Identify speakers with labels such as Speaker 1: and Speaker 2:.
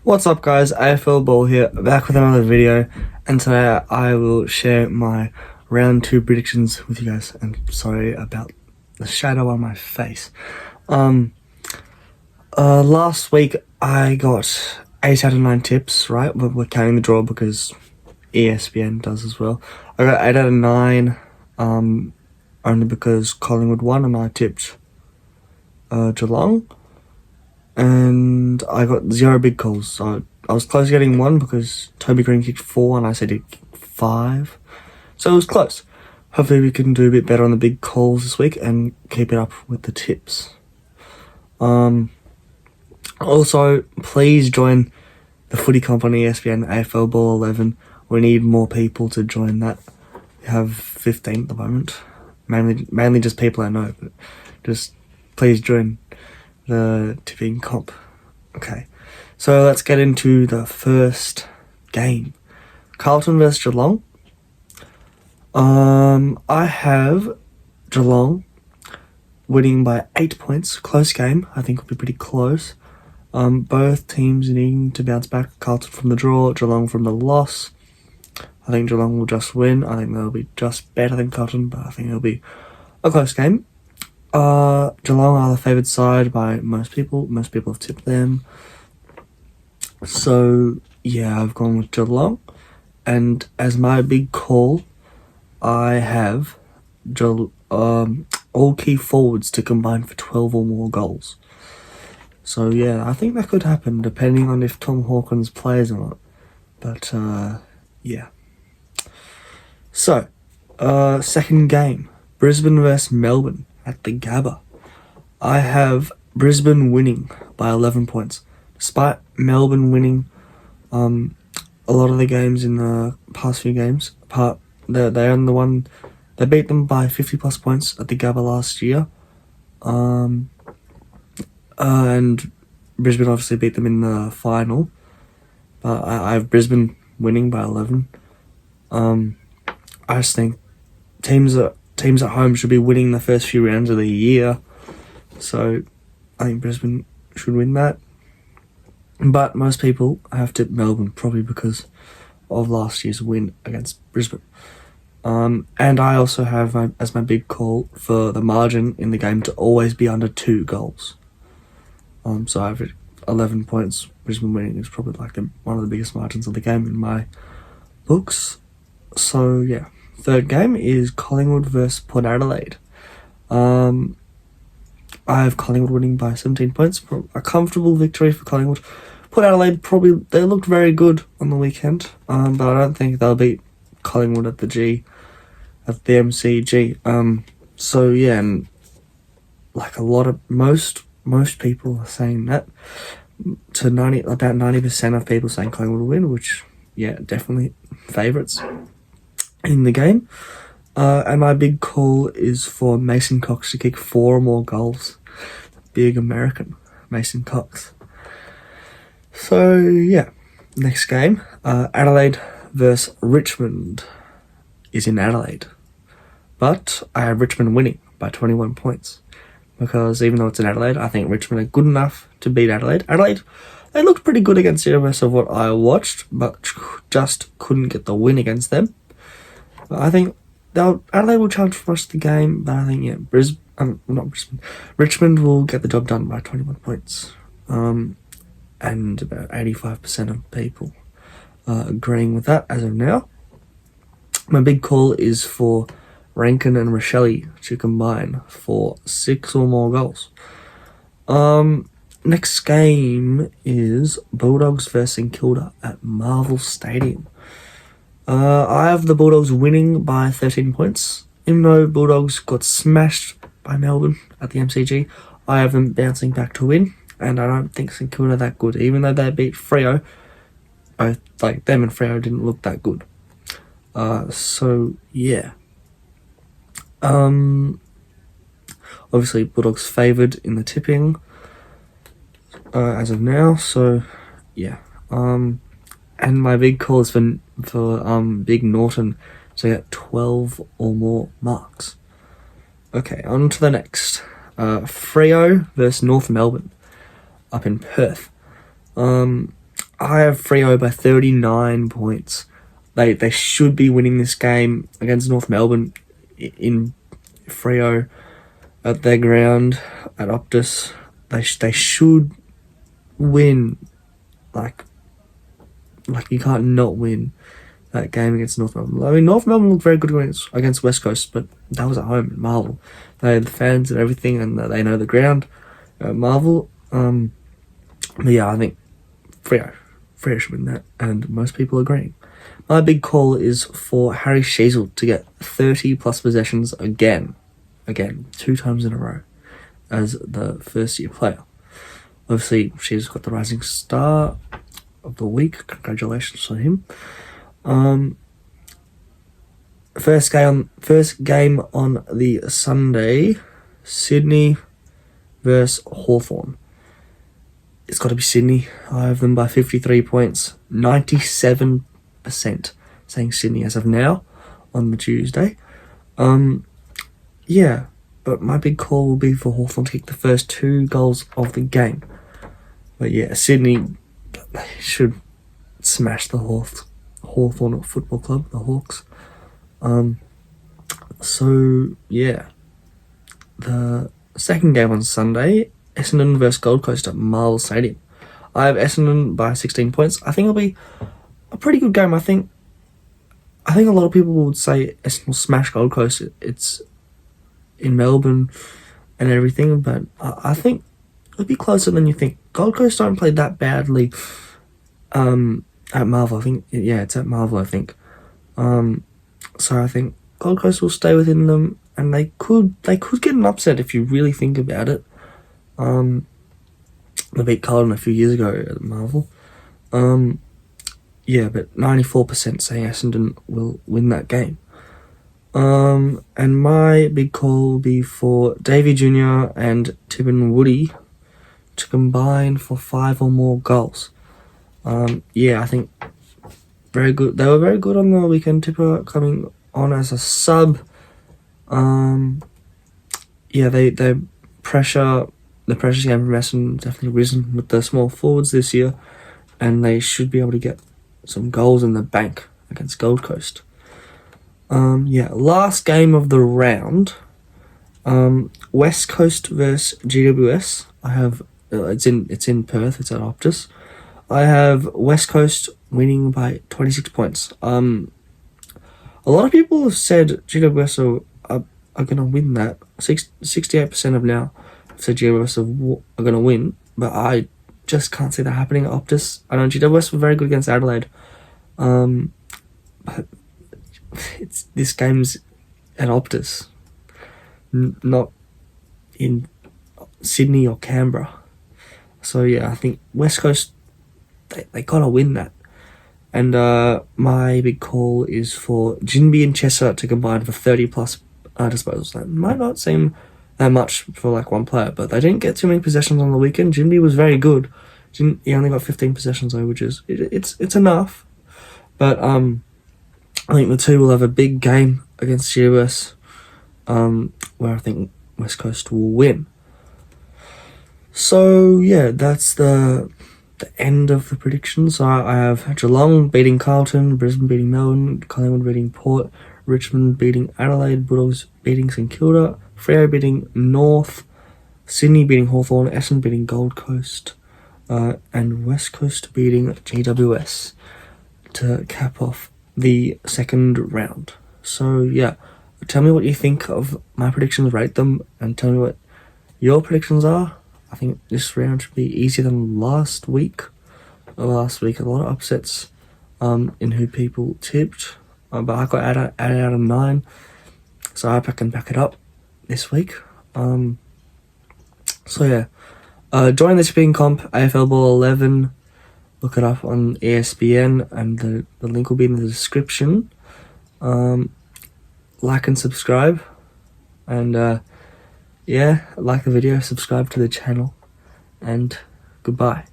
Speaker 1: What's up guys, AFL Ball here, back with another video, and today I will share my round 2 predictions with you guys, and sorry about the shadow on my face. Last week I got 8 out of 9 tips, right? We're counting the draw because ESPN does as well. I got 8 out of 9, only because Collingwood won and I tipped Geelong. And I got 0 big calls, so I was close to getting 1 because Toby Green kicked 4 and I said he'd kick 5. So it was close. Hopefully we can do a bit better on the big calls this week and keep it up with the tips. Also, please join the footy comp on ESPN, AFL Ball 11. We need more people to join that. We have 15 at the moment. Mainly just people I know, but just please join the tipping comp. Okay, so let's get into the first game. Carlton versus Geelong. I have Geelong winning by 8 points. Close game. I think it'll be pretty close. Both teams needing to bounce back. Carlton from the draw, Geelong from the loss. I think Geelong will just win. I think they'll be just better than Carlton, but I think it'll be a close game. Geelong are the favoured side by most people. Most people have tipped them. So, yeah, I've gone with Geelong. And as my big call, I have all key forwards to combine for 12 or more goals. So, yeah, I think that could happen depending on if Tom Hawkins plays or not. But, yeah. So, second game. Brisbane versus Melbourne at the Gabba. I have Brisbane winning by 11 points. Despite Melbourne winning a lot of the games in the past few games, they beat them by 50 plus points at the Gabba last year. And Brisbane obviously beat them in the final. But I have Brisbane winning by 11. I just think teams at home should be winning the first few rounds of the year. So I think Brisbane should win that. But most people have tipped Melbourne, probably because of last year's win against Brisbane. And I also have as my big call for the margin in the game to always be under 2 goals. So I have 11 points. Brisbane winning is probably like one of the biggest margins of the game in my books. So yeah. Third game is Collingwood versus Port Adelaide. I have Collingwood winning by 17 points. A comfortable victory for Collingwood. Port Adelaide they looked very good on the weekend, but I don't think they'll beat Collingwood at the MCG. So yeah, and like most people are saying that. About 90% of people saying Collingwood will win, which yeah, definitely favourites in the game. And my big call is for Mason Cox to kick 4 or more goals. Big American Mason Cox. So yeah, next game, Adelaide versus Richmond is in Adelaide. But I have Richmond winning by 21 points. Because even though it's in Adelaide, I think Richmond are good enough to beat Adelaide. Adelaide, they looked pretty good against the rest of what I watched, but just couldn't get the win against them. I think Adelaide will challenge for the rest of the game, but I think Richmond will get the job done by 21 points. And about 85% of people agreeing with that as of now. My big call is for Rankin and Rochelle to combine for 6 or more goals. Next game is Bulldogs versus St Kilda at Marvel Stadium. I have the Bulldogs winning by 13 points. Even though Bulldogs got smashed by Melbourne at the MCG, I have them bouncing back to win, and I don't think St Kilda are that good. Even though they beat Freo, both like them and Freo didn't look that good. So yeah. Obviously Bulldogs favoured in the tipping as of now. So yeah. And my big call is for Big Norton to get 12 or more marks. Okay, on to the next. Freo versus North Melbourne up in Perth. I have Freo by 39 points. They should be winning this game against North Melbourne in Freo at their ground at Optus. They should win. Like you can't not win that game against North Melbourne. I mean, North Melbourne looked very good against West Coast, but that was at home at Marvel. They had the fans and everything, and they know the ground at Marvel. But yeah, I think Freo should win that, and most people agreeing. My big call is for Harry Sheasel to get 30 plus possessions again, 2 times in a row, as the first year player. Obviously, she's got the Rising Star of the week. Congratulations on him. First game on the Sunday, Sydney versus Hawthorn. It's got to be Sydney. I have them by 53 points. 97% saying Sydney as of now on the Tuesday. Yeah, but my big call will be for Hawthorn to kick the first 2 goals of the game. But yeah, Sydney should smash the Hawthorn Football Club, the Hawks. So yeah, the second game on Sunday, Essendon versus Gold Coast at Marvel Stadium. I have Essendon by 16 points. I think it'll be a pretty good game. I think a lot of people would say Essendon will smash Gold Coast. It's in Melbourne and everything, but I think it'll be closer than you think. Gold Coast don't play that badly at Marvel. I think, yeah, it's at Marvel, I think. So I think Gold Coast will stay within them, and they could get an upset if you really think about it. They beat Carlton a few years ago at Marvel. Yeah, but 94% saying Essendon will win that game. And my big call will be for Davey Jr. and Tibin Woody to combine for 5 or more goals. Yeah, I think very good. They were very good on the weekend. Tipper coming on as a sub. Yeah, the pressure game from Essendon definitely risen with the small forwards this year, and they should be able to get some goals in the bank against Gold Coast. Yeah, last game of the round, West Coast versus GWS. I have it's in Perth. It's at Optus. I have West Coast winning by 26 points. A lot of people have said GWS are going to win that. 68% of now have said GWS are going to win, but I just can't see that happening at Optus. I know GWS were very good against Adelaide, but this game's at Optus, not in Sydney or Canberra. So yeah, I think West Coast, they gotta win that. And my big call is for Jinby and Chesser to combine for 30 plus disposals. That might not seem that much for like one player, but they didn't get too many possessions on the weekend. Jinby was very good. He only got 15 possessions though, which is it's enough. But I think the two will have a big game against GWS, where I think West Coast will win. So yeah, that's the end of the predictions. I have Geelong beating Carlton, Brisbane beating Melbourne, Collingwood beating Port, Richmond beating Adelaide, Bulldogs beating St Kilda, Freo beating North, Sydney beating Hawthorn, Essendon beating Gold Coast, and West Coast beating GWS to cap off the second round. So yeah, tell me what you think of my predictions, rate them, and tell me what your predictions are. I think this round should be easier than last week. Last week, a lot of upsets in who people tipped, but I got 8 out of 9, so I hope I can back it up this week. So yeah, join the tipping comp, AFL Ball 11. Look it up on ESPN, and the link will be in the description. Like and subscribe, and yeah, like the video, subscribe to the channel, and goodbye.